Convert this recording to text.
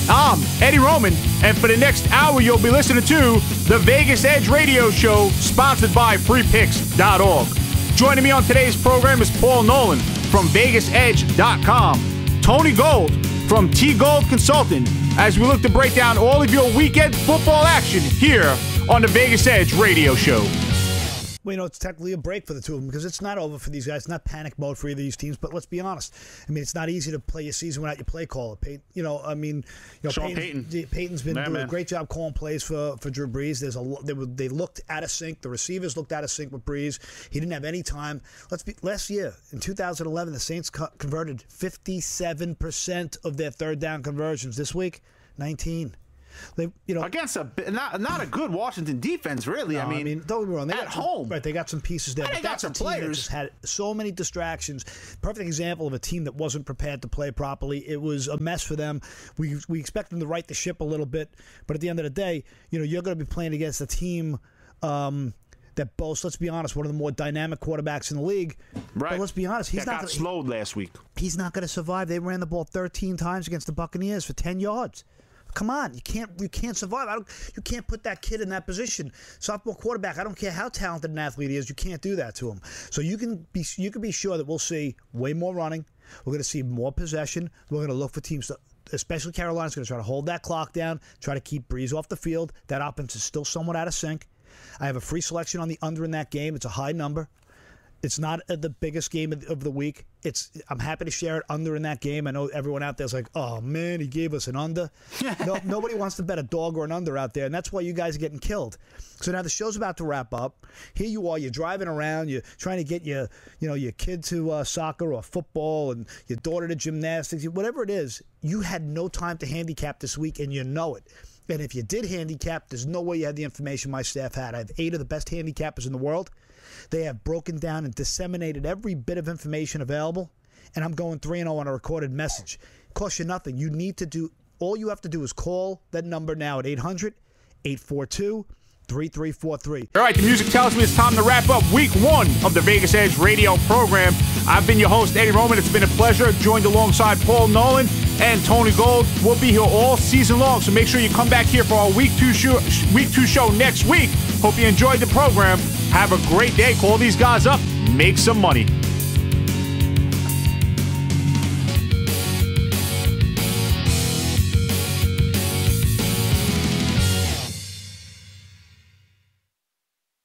I'm Eddie Roman, and for the next hour, you'll be listening to the Vegas Edge Radio Show, sponsored by FREEPICKS.org. Joining me on today's program is Paul Nolan from VegasEdge.com, Tony Gold from T-Gold Consulting, as we look to break down all of your weekend football action here on the Vegas Edge Radio Show. Well, you know, it's technically a break for the two of them because it's not over for these guys. It's not panic mode for either of these teams. But let's be honest. I mean, it's not easy to play your season without your play caller. Peyton's been doing a great job calling plays for Drew Brees. They looked out of sync. The receivers looked out of sync with Brees. He didn't have any time. Last year, in 2011, the Saints converted 57% of their third down conversions. This week, 19%. Against not a good Washington defense, really. No, I mean, don't get me wrong. They got home. Right, they got some pieces there. They got some players. Just had so many distractions. Perfect example of a team that wasn't prepared to play properly. It was a mess for them. We expect them to right the ship a little bit, but at the end of the day, you're going to be playing against a team that boasts, let's be honest, one of the more dynamic quarterbacks in the league. Right. But let's be honest, he's not slowed last week. He's not going to survive. They ran the ball 13 times against the Buccaneers for 10 yards. Come on, you can't survive. You can't put that kid in that position. Sophomore quarterback, I don't care how talented an athlete he is, you can't do that to him. So you can be sure that we'll see way more running. We're going to see more possession. We're going to look for teams, especially Carolina's going to try to hold that clock down, try to keep Brees off the field. That offense is still somewhat out of sync. I have a free selection on the under in that game. It's a high number. It's not the biggest game of the week. I'm happy to share it under in that game. I know everyone out there's like, oh, man, he gave us an under. Nobody wants to bet a dog or an under out there, and that's why you guys are getting killed. So now the show's about to wrap up. Here you are. You're driving around. You're trying to get your kid to soccer or football and your daughter to gymnastics. Whatever it is, you had no time to handicap this week, and you know it. And if you did handicap, there's no way you had the information my staff had. I have 8 of the best handicappers in the world. They have broken down and disseminated every bit of information available, and I'm going 3-0 on a recorded message. It costs you nothing. All you have to do is call that number now at 800-842-3343. All right, the music tells me it's time to wrap up week 1 of the Vegas Edge radio program. I've been your host, Eddie Roman. It's been a pleasure. Joined alongside Paul Nolan and Tony Gold. We'll be here all season long, so make sure you come back here for our week 2 show next week. Hope you enjoyed the program. Have a great day. Call these guys up. Make some money.